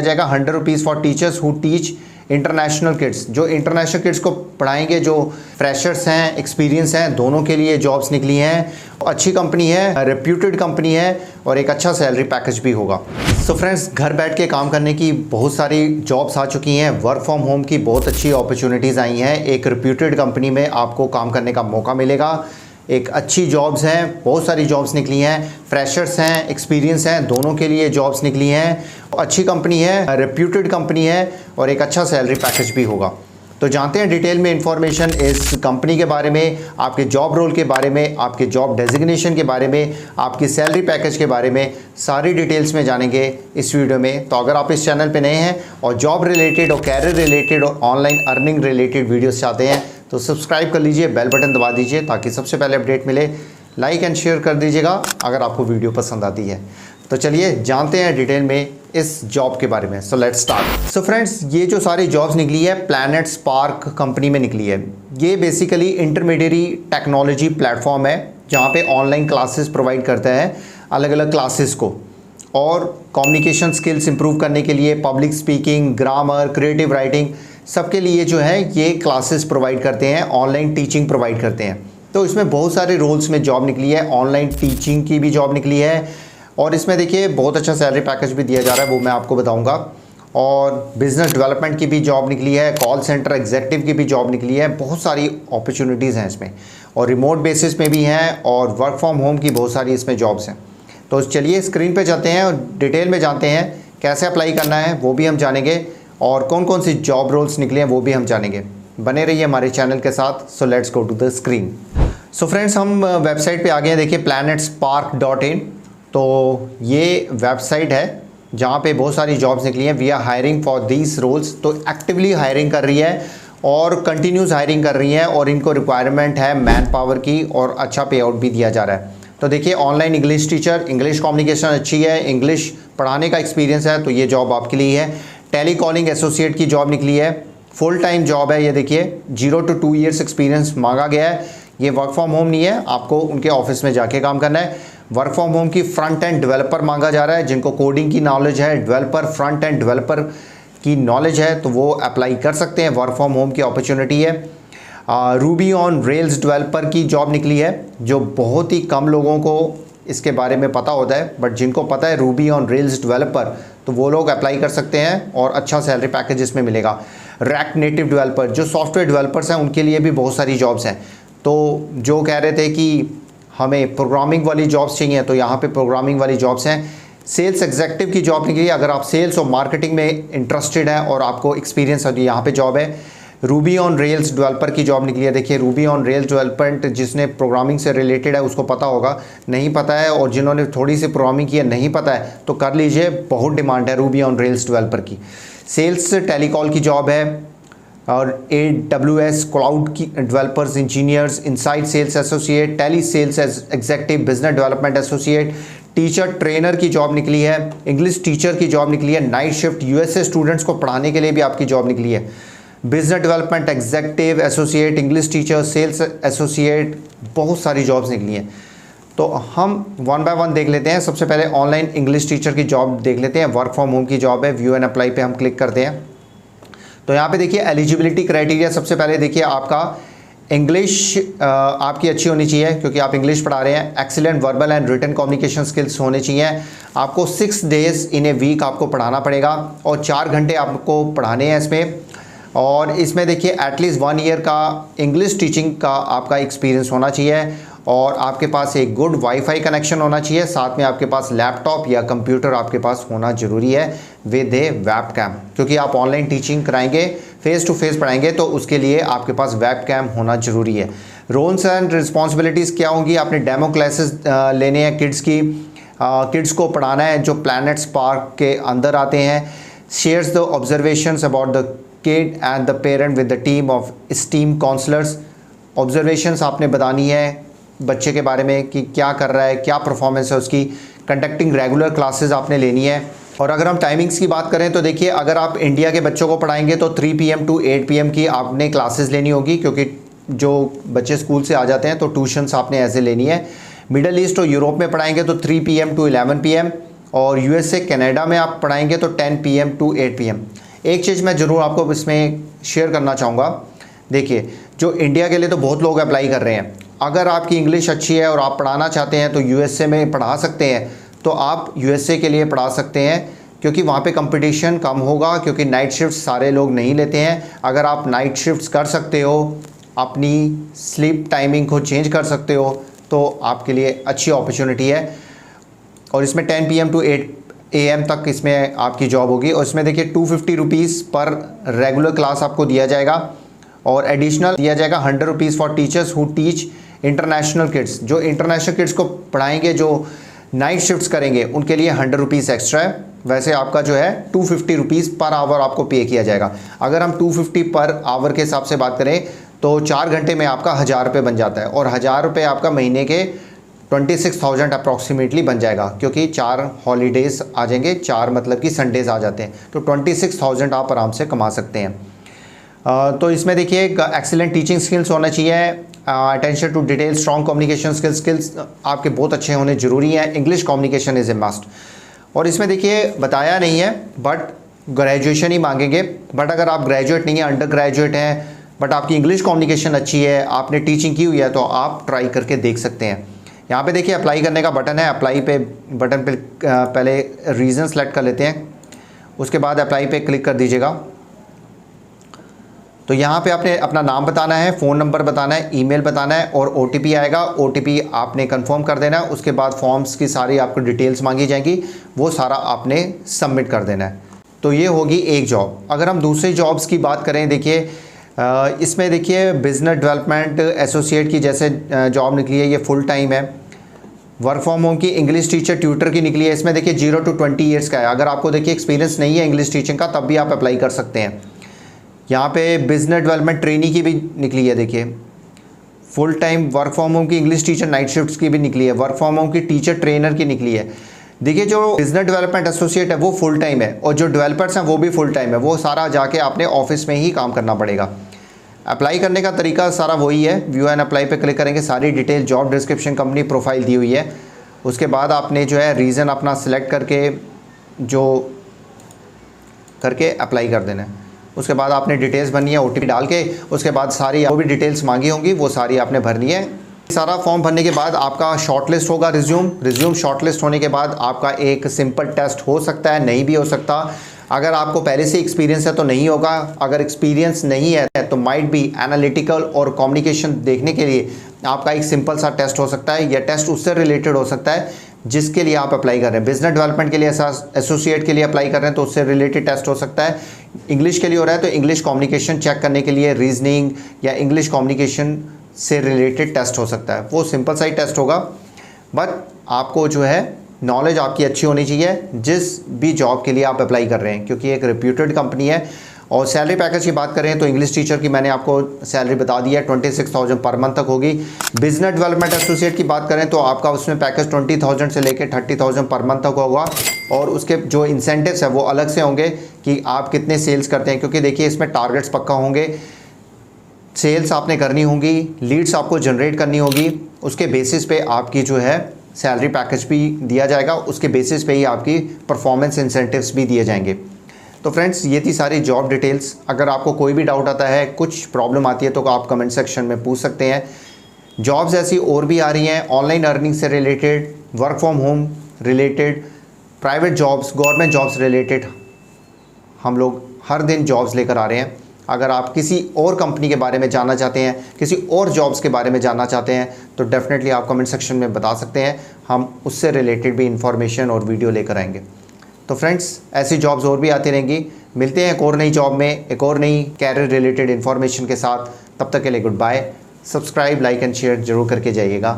जाएगा 100 rupees for teachers who teach international kids. जो international kids को पढ़ाएंगे, जो फ्रेशर्स हैं, एक्सपीरियंस हैं, दोनों के लिए जॉब्स निकली हैं। अच्छी कंपनी है, रेप्यूटेड कंपनी है और एक अच्छा सैलरी पैकेज भी होगा। सो फ्रेंड्स, घर बैठ के काम करने की बहुत सारी जॉब्स आ चुकी हैं। वर्क फ्रॉम होम की बहुत अच्छी अपॉर्चुनिटीज़ आई हैं। एक रेप्यूटेड कंपनी में आपको काम करने का मौका मिलेगा। एक अच्छी जॉब्स हैं, बहुत सारी जॉब्स निकली हैं। फ्रेशर्स हैं, एक्सपीरियंस हैं, दोनों के लिए जॉब्स निकली हैं। अच्छी कंपनी है, रेप्यूटेड कंपनी है और एक अच्छा सैलरी पैकेज भी होगा। तो जानते हैं डिटेल में इंफॉर्मेशन इस कंपनी के बारे में, आपके जॉब रोल के बारे में, आपके जॉब डेजिग्नेशन के बारे में, आपकी सैलरी पैकेज के बारे में, सारी डिटेल्स में जानेंगे इस वीडियो में। तो अगर आप इस चैनल पे नए हैं और जॉब रिलेटेड और कैरियर रिलेटेड और ऑनलाइन अर्निंग रिलेटेड वीडियोस चाहते हैं तो सब्सक्राइब कर लीजिए, बेल बटन दबा दीजिए ताकि सबसे पहले अपडेट मिले। लाइक एंड शेयर कर दीजिएगा अगर आपको वीडियो पसंद आती है। तो चलिए जानते हैं डिटेल में इस जॉब के बारे में। So let's start. So friends, ये जो सारी जॉब्स निकली है प्लैनेट स्पार्क कंपनी में निकली है। ये बेसिकली इंटरमीडिएरी टेक्नोलॉजी प्लेटफॉर्म है जहाँ पे ऑनलाइन क्लासेस प्रोवाइड करता है अलग अलग क्लासेस को, और कम्युनिकेशन स्किल्स इंप्रूव करने के लिए, public speaking, grammar, creative writing, सबके लिए जो है ये क्लासेस प्रोवाइड करते हैं, ऑनलाइन टीचिंग प्रोवाइड करते हैं। तो इसमें बहुत सारे रोल्स में जॉब निकली है। ऑनलाइन टीचिंग की भी जॉब निकली है और इसमें देखिए बहुत अच्छा सैलरी पैकेज भी दिया जा रहा है, वो मैं आपको बताऊंगा। और बिज़नेस डेवलपमेंट की भी जॉब निकली है, कॉल सेंटर एग्जीक्यूटिव की भी जॉब निकली है। बहुत सारी अपॉर्चुनिटीज़ हैं इसमें, और रिमोट बेसिस में भी हैं और वर्क फ्रॉम होम की बहुत सारी इसमें जॉब्स हैं। तो चलिए स्क्रीन पे जाते हैं और डिटेल में जानते हैं कैसे अप्लाई करना है, वो भी हम जानेंगे, और कौन कौन सी जॉब रोल्स निकले हैं वो भी हम जानेंगे। बने रहिए हमारे चैनल के साथ। So let's go to the screen. So friends, हम वेबसाइट पे आ गए हैं। देखिए planetspark.in। तो ये वेबसाइट है जहाँ पे बहुत सारी जॉब्स निकली हैं। We are hiring for these roles. तो एक्टिवली हायरिंग कर रही है और कंटिन्यूस हायरिंग कर रही है, और इनको रिक्वायरमेंट है मैन पावर की, और अच्छा पे आउट भी दिया जा रहा है। तो देखिए online English teacher, English communication अच्छी है, इंग्लिश पढ़ाने का एक्सपीरियंस है तो ये जॉब आपके लिए है। टेली कॉलिंग एसोसिएट की जॉब निकली है, फुल टाइम जॉब है। ये देखिए 0 to 2 ईयर्स एक्सपीरियंस मांगा गया है। ये वर्क फ्रॉम होम नहीं है, आपको उनके ऑफिस में जाके काम करना है। वर्क फ्रॉम होम की फ्रंट एंड डेवलपर मांगा जा रहा है, जिनको कोडिंग की नॉलेज है, डेवलपर, फ्रंट एंड डेवलपर की नॉलेज है तो वो अप्लाई कर सकते हैं। वर्क फ्रॉम होम की अपॉर्चुनिटी है। रूबी ऑन रेल्स डेवलपर की जॉब निकली है, जो बहुत ही कम लोगों को इसके बारे में पता होता है, बट जिनको पता है रूबी ऑन रेल्स डेवलपर तो वो लोग अप्लाई कर सकते हैं और अच्छा सैलरी पैकेज इसमें मिलेगा। रिएक्ट नेटिव डेवलपर, जो सॉफ्टवेयर डेवलपर्स हैं उनके लिए भी बहुत सारी जॉब्स हैं। तो जो कह रहे थे कि हमें प्रोग्रामिंग वाली जॉब्स चाहिए तो यहाँ पे प्रोग्रामिंग वाली जॉब्स हैं। सेल्स एग्जीक्यूटिव की जॉब निकली है, अगर आप सेल्स और मार्केटिंग में इंटरेस्टेड हैं और आपको एक्सपीरियंस है तो यहाँ पे जॉब है। रूबी ऑन रेल्स डेवलपर की जॉब निकली है। देखिए रूबी ऑन रेल्स डेवलपमेंट, जिसने प्रोग्रामिंग से रिलेटेड है उसको पता होगा, नहीं पता है और जिन्होंने थोड़ी सी प्रोग्रामिंग की है नहीं पता है तो कर लीजिए, बहुत डिमांड है रूबी ऑन रेल्स डेवलपर की। सेल्स टेलीकॉल की जॉब है, और AWS क्लाउड की developers engineers, inside sales associate, tele sales executive, business development associate, teacher trainer की जॉब निकली है, इंग्लिश टीचर की जॉब निकली है, नाइट शिफ्ट, USA स्टूडेंट्स को पढ़ाने के लिए भी आपकी जॉब निकली है। Business development executive associate, English teacher, sales associate, बहुत सारी जॉब्स निकली हैं। तो हम वन बाय वन देख लेते हैं। सबसे पहले ऑनलाइन इंग्लिश टीचर की जॉब देख लेते हैं। वर्क फ्रॉम होम की जॉब है। व्यू एंड अप्लाई पे हम क्लिक करते हैं तो यहाँ पे देखिए एलिजिबिलिटी क्राइटेरिया। सबसे पहले देखिए आपका इंग्लिश आपकी अच्छी होनी चाहिए क्योंकि आप इंग्लिश पढ़ा रहे हैं। Excellent verbal and written communication skills होने चाहिए। आपको 6 डेज इन ए वीक आपको पढ़ाना पड़ेगा और 4 घंटे आपको पढ़ाने हैं इसमें। और इसमें देखिए एटलीस्ट 1 ईयर का इंग्लिश टीचिंग का आपका एक्सपीरियंस होना चाहिए, और आपके पास एक गुड वाईफाई कनेक्शन होना चाहिए। साथ में आपके पास लैपटॉप या कंप्यूटर आपके पास होना ज़रूरी है विद ए वेबकैम, क्योंकि आप ऑनलाइन टीचिंग कराएंगे, फेस टू फेस पढ़ाएंगे तो उसके लिए आपके पास वेबकैम होना ज़रूरी है। रोल्स एंड रिस्पॉन्सिबिलिटीज़ क्या होंगी? आपने डेमो क्लासेस लेने हैं किड्स की, किड्स को पढ़ाना है जो प्लैनेट स्पार्क के अंदर आते हैं। Shares the observations about the kid and the parent with the team of steam counsellors. Observations आपने बतानी है बच्चे के बारे में कि क्या कर रहा है, क्या परफॉर्मेंस है उसकी। कंडक्टिंग रेगुलर क्लासेस आपने लेनी है। और अगर हम टाइमिंग्स की बात करें तो देखिए अगर आप इंडिया के बच्चों को पढ़ाएंगे तो 3 PM to 8 PM की आपने क्लासेस लेनी होगी, क्योंकि जो बच्चे स्कूल से आ जाते हैं तो ट्यूशन्स आपने ऐसे लेनी है। मिडल ईस्ट और यूरोप में पढ़ाएंगे तो 3 PM to 11 PM, और यूएसए कनाडा में आप पढ़ाएंगे तो 10 PM टू 8 PM। एक चीज़ मैं ज़रूर आपको इसमें शेयर करना चाहूँगा, देखिए जो इंडिया के लिए तो बहुत लोग अप्लाई कर रहे हैं, अगर आपकी इंग्लिश अच्छी है और आप पढ़ाना चाहते हैं तो यूएसए में पढ़ा सकते हैं, तो आप यूएसए के लिए पढ़ा सकते हैं क्योंकि वहाँ पे कंपटीशन कम होगा, क्योंकि नाइट शिफ्ट्स सारे लोग नहीं लेते हैं। अगर आप नाइट शिफ्ट्स कर सकते हो, अपनी स्लीप टाइमिंग को चेंज कर सकते हो, तो आपके लिए अच्छी अपॉर्चुनिटी है। और इसमें 10 PM टू 8 AM तक इसमें आपकी जॉब होगी। और इसमें देखिए 250 रुपीज़ पर रेगुलर क्लास आपको दिया जाएगा और एडिशनल दिया जाएगा 100 rupees for teachers who teach international kids. जो इंटरनेशनल किड्स को पढ़ाएंगे, जो नाइट शिफ्ट्स करेंगे, उनके लिए 100 रुपीज़ एक्स्ट्रा है। वैसे आपका जो है 250 रुपीज़ पर आवर आपको पे किया जाएगा। अगर हम 250 पर आवर के हिसाब से बात करें तो 4 घंटे में आपका 1000 रुपये बन जाता है, और 1000 रुपये आपका महीने के 26,000 अप्रॉक्सीमेटली बन जाएगा, क्योंकि 4 हॉलीडेज़ आ जाएंगे, 4 मतलब कि संडेज़ आ जाते हैं, तो 26,000 आप आराम से कमा सकते हैं। तो इसमें देखिए एक्सीलेंट टीचिंग स्किल्स होना चाहिए, attention to detail, strong communication skills आपके बहुत अच्छे होने ज़रूरी हैं। English communication is a must. और इसमें देखिए बताया नहीं है बट ग्रेजुएशन ही मांगेंगे, बट अगर आप ग्रेजुएट नहीं हैं, अंडर ग्रेजुएट हैं, बट आपकी इंग्लिश कम्युनिकेशन अच्छी है, आपने टीचिंग की हुई है, तो आप ट्राई करके देख सकते हैं। यहाँ पे देखिए अप्लाई करने का बटन है, अप्लाई पे बटन पे पहले रीज़न सेलेक्ट कर लेते हैं, उसके बाद अप्लाई पे क्लिक कर दीजिएगा। तो यहाँ पे आपने अपना नाम बताना है, फ़ोन नंबर बताना है, ईमेल बताना है और OTP आएगा। OTP आपने कंफर्म कर देना है। उसके बाद फॉर्म्स की सारी आपको डिटेल्स मांगी जाएंगी, वो सारा आपने सबमिट कर देना है। तो ये होगी एक जॉब। अगर हम दूसरी जॉब्स की बात करें, देखिए इसमें देखिए बिज़नेस डेवलपमेंट एसोसिएट की जैसे जॉब निकली है, ये फुल टाइम है। वर्क फ्रॉम होम की इंग्लिश टीचर ट्यूटर की निकली है। इसमें देखिए 0 to 20 ईयर्स का है। अगर आपको देखिए एक्सपीरियंस नहीं है इंग्लिश टीचिंग का, तब भी आप अप्लाई कर सकते हैं। यहाँ पे बिजनेस डेवलपमेंट ट्रेनी की भी निकली है, देखिए full time work from home की इंग्लिश टीचर नाइट शिफ्ट्स की भी निकली है, वर्क फ्रॉम होम की टीचर ट्रेनर की निकली है। देखिए जो बिजनेस डेवलपमेंट एसोसिएट है वो फुल टाइम है, और जो डेवलपर्स हैं वो भी फुल टाइम है। वो सारा जाके आपने ऑफिस में ही काम करना पड़ेगा। अप्लाई करने का तरीका सारा वही है, व्यू एंड अप्लाई पे क्लिक करेंगे, सारी detail, job description, company profile दी हुई है। उसके बाद आपने जो है रीज़न अपना सिलेक्ट करके अप्लाई कर देना है। उसके बाद आपने डिटेल्स भरनी है, OTP डाल के, उसके बाद सारी जो भी डिटेल्स मांगी होंगी वो सारी आपने भरनी है। सारा फॉर्म भरने के बाद आपका शॉर्टलिस्ट होगा, रिज्यूम शॉर्टलिस्ट होने के बाद आपका एक सिंपल टेस्ट हो सकता है, नहीं भी हो सकता। अगर आपको पहले से एक्सपीरियंस है तो नहीं होगा, अगर एक्सपीरियंस नहीं है तो माइट बी एनालिटिकल और कम्युनिकेशन देखने के लिए आपका एक सिंपल सा टेस्ट हो सकता है, या टेस्ट उससे रिलेटेड हो सकता है जिसके लिए आप अप्लाई कर रहे हैं। बिजनेस डेवलपमेंट के लिए एसोसिएट के लिए अप्लाई कर रहे हैं तो उससे रिलेटेड टेस्ट हो सकता है। इंग्लिश के लिए हो रहा है तो इंग्लिश कम्युनिकेशन चेक करने के लिए रीजनिंग या इंग्लिश कम्युनिकेशन से रिलेटेड टेस्ट हो सकता है। वो सिंपल सा ही टेस्ट होगा, बट आपको जो है नॉलेज आपकी अच्छी होनी चाहिए जिस भी जॉब के लिए आप अप्लाई कर रहे हैं, क्योंकि एक रिप्यूटेड कंपनी है। और सैलरी पैकेज की बात करें तो इंग्लिश टीचर की मैंने आपको सैलरी बता दी है, 26,000 पर मंथ तक होगी। बिजनेस डेवलपमेंट एसोसिएट की बात करें तो आपका उसमें पैकेज 20,000 से लेकर 30,000 पर मंथ तक होगा, और उसके जो इंसेंटिव्स है वो अलग से होंगे कि आप कितने सेल्स करते हैं, क्योंकि देखिए इसमें टारगेट्स पक्का होंगे, सेल्स आपने करनी होगी, लीड्स आपको जनरेट करनी होगी, उसके बेसिस पे आपकी जो है सैलरी पैकेज भी दिया जाएगा, उसके बेसिस पे ही आपकी परफॉर्मेंस इंसेंटिव्स भी दिए जाएंगे। तो फ्रेंड्स ये थी सारी जॉब डिटेल्स। अगर आपको कोई भी डाउट आता है, कुछ प्रॉब्लम आती है तो आप कमेंट सेक्शन में पूछ सकते हैं। जॉब्स ऐसी और भी आ रही हैं, ऑनलाइन अर्निंग से related, work from home related, private jobs, government jobs related, हम लोग हर दिन जॉब्स लेकर आ रहे हैं। अगर आप किसी और कंपनी के बारे में जानना चाहते हैं, किसी और जॉब्स के बारे में जानना चाहते हैं, तो डेफिनेटली आप कमेंट सेक्शन में बता सकते हैं, हम उससे रिलेटेड भी इंफॉर्मेशन और वीडियो लेकर आएंगे। तो फ्रेंड्स ऐसी जॉब्स और भी आती रहेंगी। मिलते हैं एक और नई जॉब में, एक और नई कैरियर रिलेटेड इन्फॉर्मेशन के साथ। तब तक के लिए good bye. Subscribe, like and share जरूर करके जाइएगा,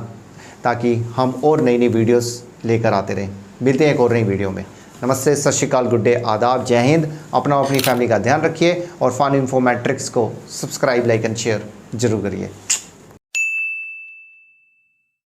ताकि हम और नई नई वीडियोस लेकर आते रहें। मिलते हैं एक और नई वीडियो में। नमस्ते, सत श्री अकाल, गुड डे, आदाब, जय हिंद। अपना अपनी फैमिली का ध्यान रखिए और फन इन्फो मैट्रिक्स को सब्सक्राइब, लाइक एंड शेयर जरूर करिए।